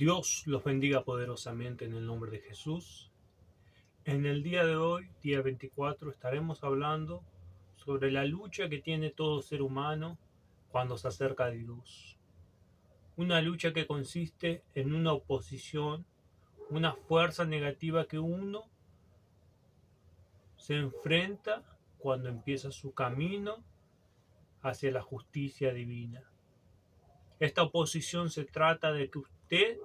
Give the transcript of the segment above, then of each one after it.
Dios los bendiga poderosamente en el nombre de Jesús. En el día de hoy, día 24, estaremos hablando sobre la lucha que tiene todo ser humano cuando se acerca a Dios. Una lucha que consiste en una oposición, una fuerza negativa que uno se enfrenta cuando empieza su camino hacia la justicia divina. Esta oposición se trata de que usted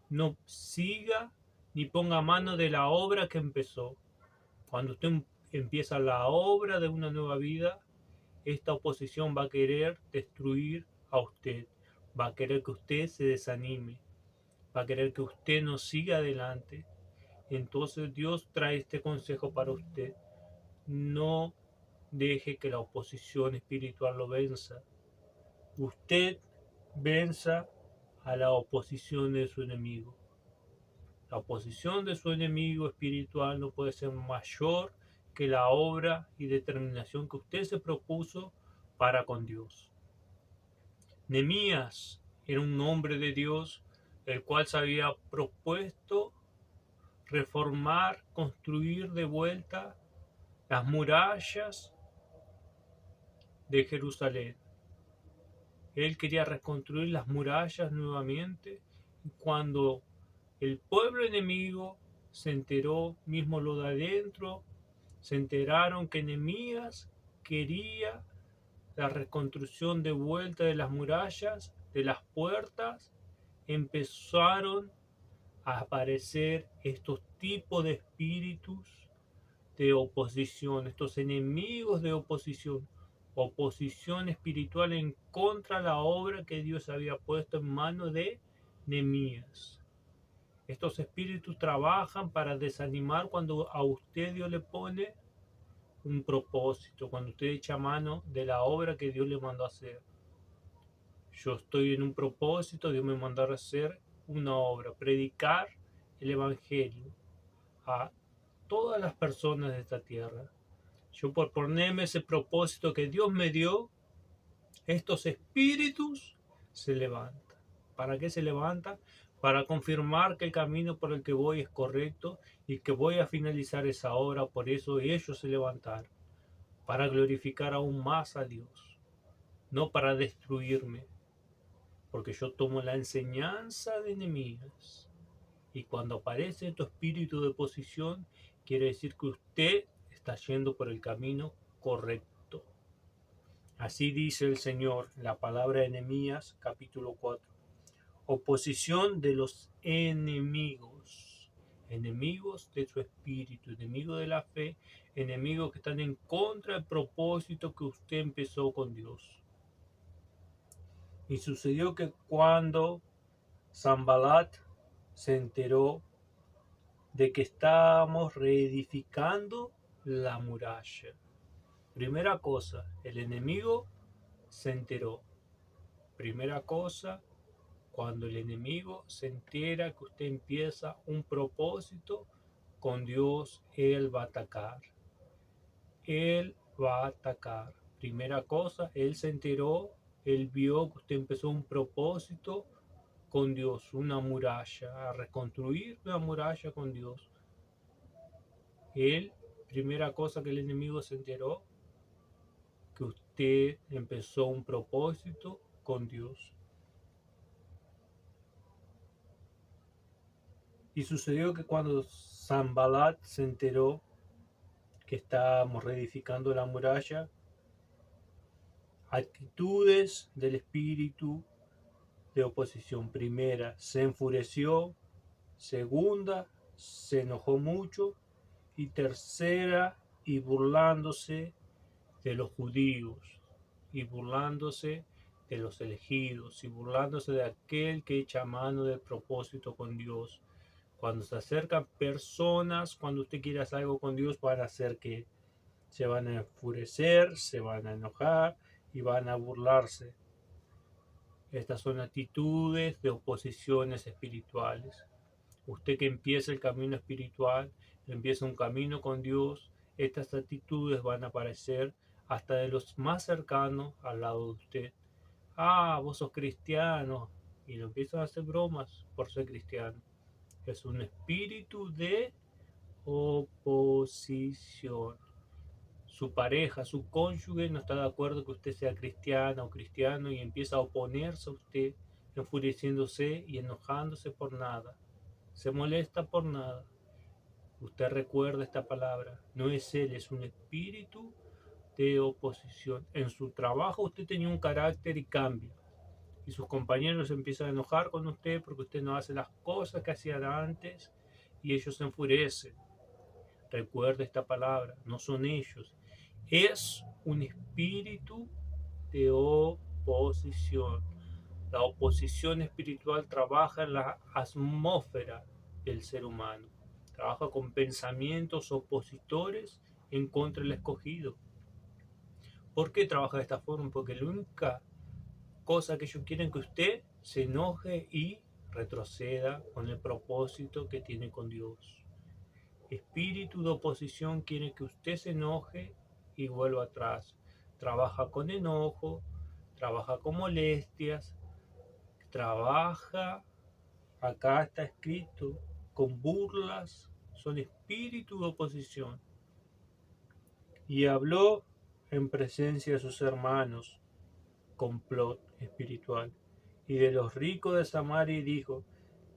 no siga ni ponga mano de la obra que empezó. Cuando usted empieza la obra de una nueva vida, esta oposición va a querer destruir a usted, va a querer que usted se desanime, va a querer que usted no siga adelante. Entonces Dios trae este consejo para usted. No deje que la oposición espiritual lo venza. Usted venza a la oposición de su enemigo. La oposición de su enemigo espiritual no puede ser mayor que la obra y determinación que usted se propuso para con Dios. Nehemías era un hombre de Dios, el cual se había propuesto reformar, construir de vuelta las murallas de Jerusalén. Él quería reconstruir las murallas nuevamente. Cuando el pueblo enemigo se enteró, mismo lo de adentro, se enteraron que Nehemías quería la reconstrucción de vuelta de las murallas, de las puertas, empezaron a aparecer estos tipos de espíritus de oposición, estos enemigos de oposición, oposición espiritual en contra de la obra que Dios había puesto en manos de Nehemías. Estos espíritus trabajan para desanimar cuando a usted Dios le pone un propósito, cuando usted echa mano de la obra que Dios le mandó a hacer. Yo estoy en un propósito, Dios me mandó a hacer una obra, predicar el Evangelio a todas las personas de esta tierra. Yo por ponerme ese propósito que Dios me dio, estos espíritus se levantan. ¿Para qué se levantan? Para confirmar que el camino por el que voy es correcto y que voy a finalizar esa obra. Por eso ellos se levantaron, para glorificar aún más a Dios, no para destruirme, porque yo tomo la enseñanza de Nehemías. Y cuando aparece tu espíritu de oposición, quiere decir que usted está yendo por el camino correcto. Así dice el Señor, la palabra de Nehemías, capítulo 4. Oposición de los enemigos. Enemigos de su espíritu, enemigos de la fe, enemigos que están en contra del propósito que usted empezó con Dios. Y sucedió que cuando Sanballat se enteró de que estábamos reedificando la muralla. Primera cosa, el enemigo se enteró. Primera cosa, cuando el enemigo se entera que usted empieza un propósito con Dios, él va a atacar. Él va a atacar. Primera cosa, él se enteró, él vio que usted empezó un propósito con Dios, una muralla, a reconstruir una muralla con Dios. Él, primera cosa que el enemigo se enteró, que usted empezó un propósito con Dios. Y sucedió que cuando Sanballat se enteró que estábamos reedificando la muralla, actitudes del espíritu de oposición. Primera, se enfureció. Segunda, se enojó mucho. Y tercera, y burlándose de los judíos, y burlándose de los elegidos, y burlándose de aquel que echa mano del propósito con Dios. Cuando se acercan personas, cuando usted quiere hacer algo con Dios, van a hacer que se van a enfurecer, se van a enojar y van a burlarse. Estas son actitudes de oposiciones espirituales. Usted que empieza el camino espiritual, empieza un camino con Dios, estas actitudes van a aparecer hasta de los más cercanos al lado de usted. Ah, vos sos cristiano. y lo empiezan a hacer bromas por ser cristiano. Es un espíritu de oposición. Su pareja, su cónyuge no está de acuerdo que usted sea cristiana o cristiano y empieza a oponerse a usted, enfureciéndose y enojándose por nada. Se molesta por nada. Usted recuerda esta palabra. No es él, es un espíritu de oposición. En su trabajo usted tenía un carácter y cambia. Y sus compañeros empiezan a enojar con usted porque usted no hace las cosas que hacían antes y ellos se enfurecen. Recuerde esta palabra, no son ellos. Es un espíritu de oposición. La oposición espiritual trabaja en la atmósfera del ser humano. Trabaja con pensamientos opositores en contra del escogido. ¿Por qué trabaja de esta forma? Porque la única cosa que ellos quieren es que usted se enoje y retroceda con el propósito que tiene con Dios. Espíritu de oposición quiere que usted se enoje y vuelva atrás. Trabaja con enojo, trabaja con molestias, trabaja, acá está escrito, con burlas, son espíritu de oposición. Y habló en presencia de sus hermanos, complot espiritual, y de los ricos de Samaria, y dijo: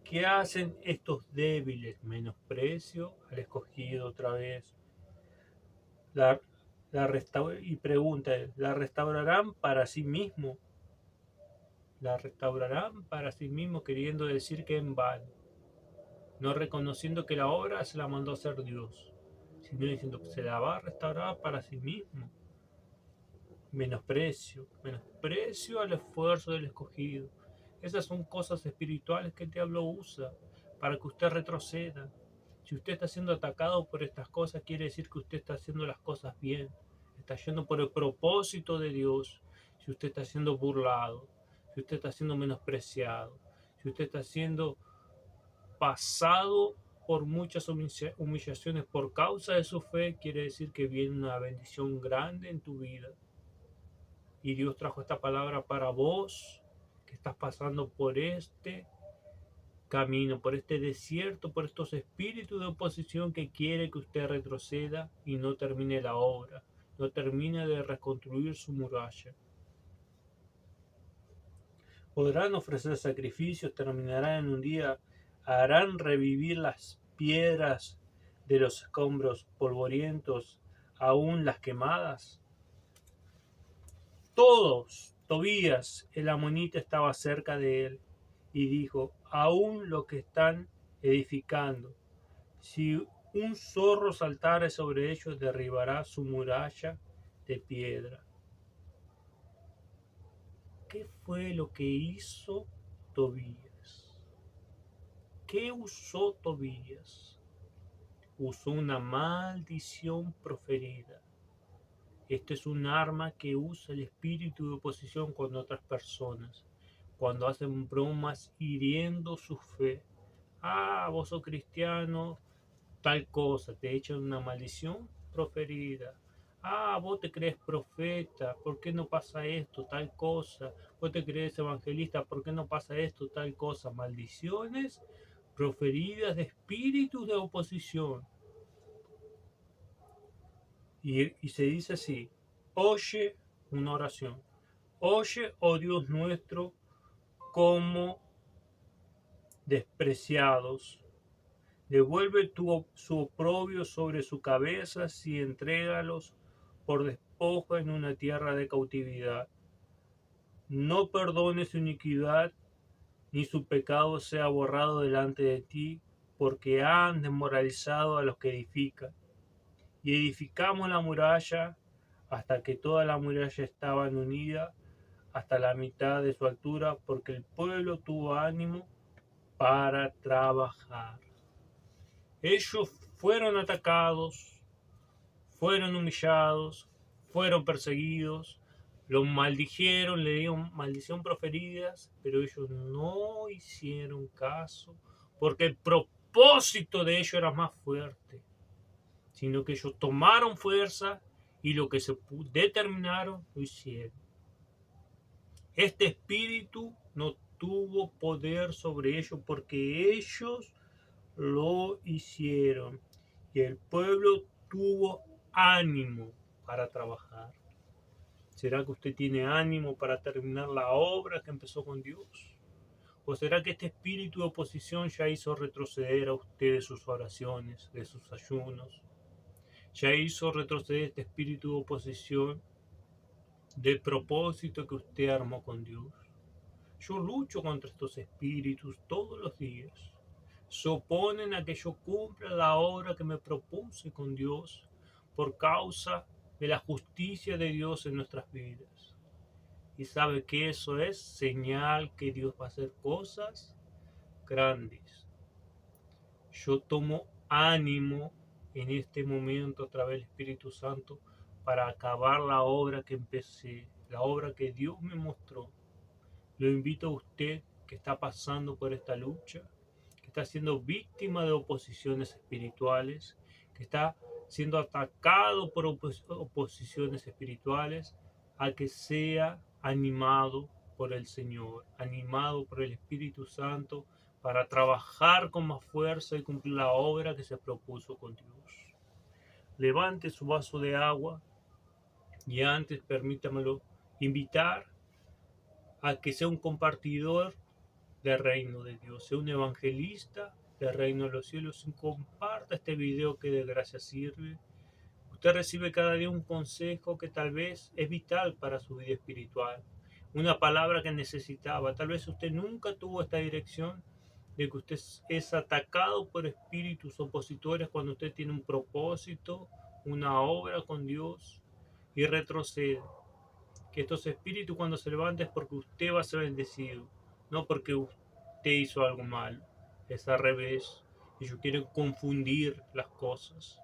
¿qué hacen estos débiles? Menosprecio al escogido otra vez. Y pregunta, ¿la restaurarán para sí mismo? La restaurarán para sí mismo, queriendo decir que en vano, no reconociendo que la obra se la mandó a hacer Dios, sino diciendo que se la va a restaurar para sí mismo. Menosprecio al esfuerzo del escogido. Esas son cosas espirituales que el diablo usa para que usted retroceda. Si usted está siendo atacado por estas cosas, quiere decir que usted está haciendo las cosas bien. Está yendo por el propósito de Dios. Si usted está siendo burlado, si usted está siendo menospreciado, si usted está siendo pasado por muchas humillaciones por causa de su fe, quiere decir que viene una bendición grande en tu vida. Y Dios trajo esta palabra para vos, que estás pasando por este camino, por este desierto, por estos espíritus de oposición que quiere que usted retroceda y no termine la obra, no termine de reconstruir su muralla. Podrán ofrecer sacrificios, terminarán en un día, harán revivir las piedras de los escombros polvorientos, aún las quemadas. Tobías, el amonita, estaba cerca de él y dijo: aún lo que están edificando, si un zorro saltare sobre ellos, derribará su muralla de piedra. ¿Qué fue lo que hizo Tobías? ¿Qué usó Tobías? Usó una maldición proferida. Este es un arma que usa el espíritu de oposición con otras personas, cuando hacen bromas hiriendo su fe. Ah, vos sos cristiano, tal cosa, te echan una maldición proferida. Ah, vos te crees profeta, ¿por qué no pasa esto, tal cosa? Vos te crees evangelista, ¿por qué no pasa esto, tal cosa? Maldiciones proferidas de espíritus de oposición. Y se dice así: oye, una oración. Oye, oh Dios nuestro, como despreciados. Devuelve su oprobio sobre su cabeza y entrégalos por despojo en una tierra de cautividad. No perdones su iniquidad, ni su pecado sea borrado delante de ti, porque han desmoralizado a los que edifican. Y edificamos la muralla hasta que toda la muralla estaba unida hasta la mitad de su altura, porque el pueblo tuvo ánimo para trabajar. Ellos fueron atacados, fueron humillados, fueron perseguidos, los maldijeron, le dieron maldición proferidas, pero ellos no hicieron caso, porque el propósito de ellos era más fuerte, sino que ellos tomaron fuerza y lo que se determinaron lo hicieron. Este espíritu no tuvo poder sobre ellos porque ellos lo hicieron. Y el pueblo tuvo ánimo para trabajar. ¿Será que usted tiene ánimo para terminar la obra que empezó con Dios? ¿O será que este espíritu de oposición ya hizo retroceder a usted de sus oraciones, de sus ayunos? Ya hizo retroceder este espíritu de oposición del propósito que usted armó con Dios. Yo lucho contra estos espíritus todos los días. Se oponen a que yo cumpla la obra que me propuse con Dios por causa de la justicia de Dios en nuestras vidas. Y sabe que eso es señal que Dios va a hacer cosas grandes. Yo tomo ánimo en este momento a través del Espíritu Santo para acabar la obra que empecé, la obra que Dios me mostró. Lo invito a usted que está pasando por esta lucha, que está siendo víctima de oposiciones espirituales, que está siendo atacado por oposiciones espirituales, a que sea animado por el Señor, animado por el Espíritu Santo para trabajar con más fuerza y cumplir la obra que se propuso con Dios. Levante su vaso de agua y antes permítamelo invitar a que sea un compartidor del reino de Dios, sea un evangelista del reino de los cielos y comparta este video que de gracia sirve. Usted recibe cada día un consejo que tal vez es vital para su vida espiritual, una palabra que necesitaba. Tal vez usted nunca tuvo esta dirección de que usted es atacado por espíritus opositores cuando usted tiene un propósito, una obra con Dios y retrocede. Que estos espíritus cuando se levanten es porque usted va a ser bendecido, no porque usted hizo algo malo. Es al revés. Ellos quieren confundir las cosas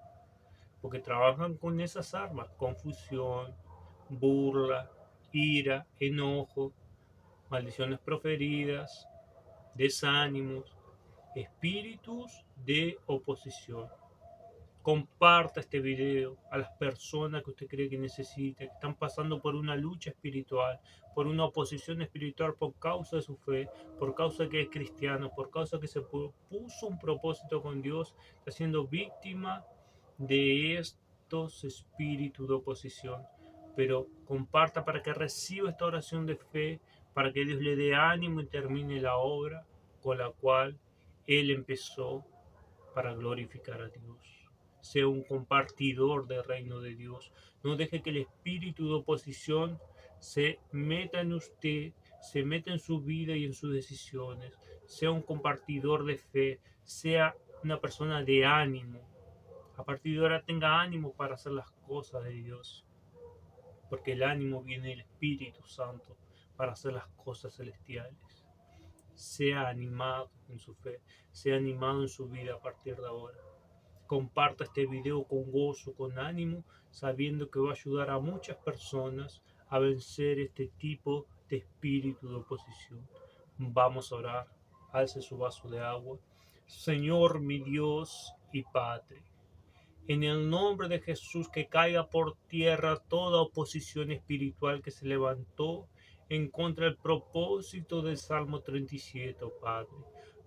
porque trabajan con esas armas: confusión, burla, ira, enojo, maldiciones proferidas, desánimos, espíritus de oposición. Comparta este video a las personas que usted cree que necesita, que están pasando por una lucha espiritual, por una oposición espiritual por causa de su fe, por causa de que es cristiano, por causa de que se puso un propósito con Dios, está siendo víctima de estos espíritus de oposición. Pero comparta para que reciba esta oración de fe, para que Dios le dé ánimo y termine la obra con la cual Él empezó para glorificar a Dios. Sea un compartidor del reino de Dios. No deje que el espíritu de oposición se meta en usted, se meta en su vida y en sus decisiones. Sea un compartidor de fe, sea una persona de ánimo. A partir de ahora tenga ánimo para hacer las cosas de Dios, porque el ánimo viene del Espíritu Santo para hacer las cosas celestiales. Sea animado en su fe, sea animado en su vida a partir de ahora. Comparta este video con gozo, con ánimo, sabiendo que va a ayudar a muchas personas a vencer este tipo de espíritu de oposición. Vamos a orar. Alce su vaso de agua. Señor, mi Dios y Padre, en el nombre de Jesús, que caiga por tierra toda oposición espiritual que se levantó en contra del propósito del Salmo 37, oh Padre.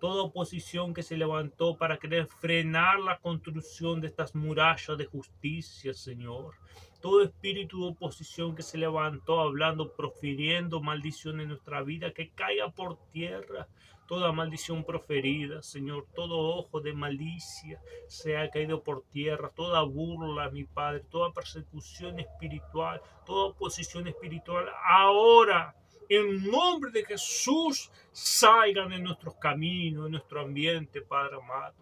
Toda oposición que se levantó para querer frenar la construcción de estas murallas de justicia, Señor. Todo espíritu de oposición que se levantó hablando, profiriendo maldición en nuestra vida, que caiga por tierra. Toda maldición proferida, Señor, todo ojo de malicia sea caído por tierra, toda burla, mi Padre, toda persecución espiritual, toda oposición espiritual, ahora, en nombre de Jesús, salgan de nuestros caminos, de nuestro ambiente, Padre amado.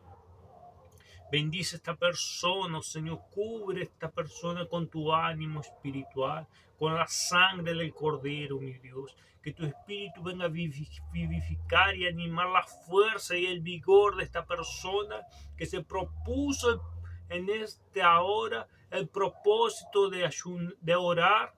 Bendice a esta persona, Señor, cubre a esta persona con tu ánimo espiritual, con la sangre del Cordero, mi Dios. Que tu Espíritu venga a vivificar y animar la fuerza y el vigor de esta persona que se propuso en esta hora el propósito de orar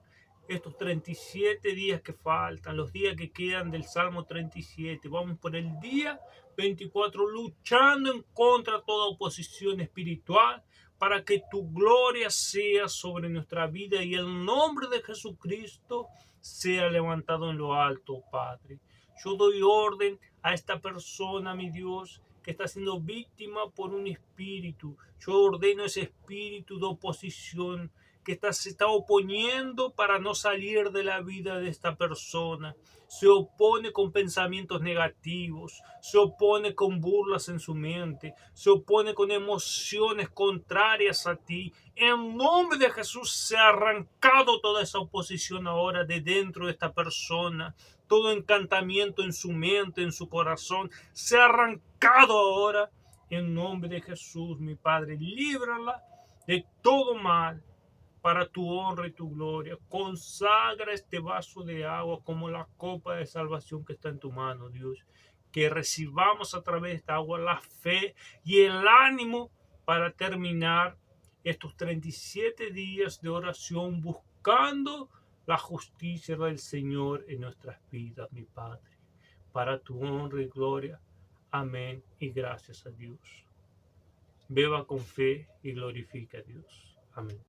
estos 37 días que faltan, los días que quedan del Salmo 37. Vamos por el día 24 luchando en contra de toda oposición espiritual para que tu gloria sea sobre nuestra vida y el nombre de Jesucristo sea levantado en lo alto, Padre. Yo doy orden a esta persona, mi Dios, que está siendo víctima por un espíritu. Yo ordeno ese espíritu de oposición se está oponiendo para no salir de la vida de esta persona. Se opone con pensamientos negativos, se opone con burlas en su mente, se opone con emociones contrarias a ti. En nombre de Jesús se ha arrancado toda esa oposición ahora de dentro de esta persona. Todo encantamiento en su mente, en su corazón, se ha arrancado ahora. En nombre de Jesús, mi Padre, líbrala de todo mal para tu honra y tu gloria. Consagra este vaso de agua como la copa de salvación que está en tu mano, Dios. Que recibamos a través de esta agua la fe y el ánimo para terminar estos 37 días de oración buscando la justicia del Señor en nuestras vidas, mi Padre. Para tu honra y gloria. Amén y gracias a Dios. Beba con fe y glorifica a Dios. Amén.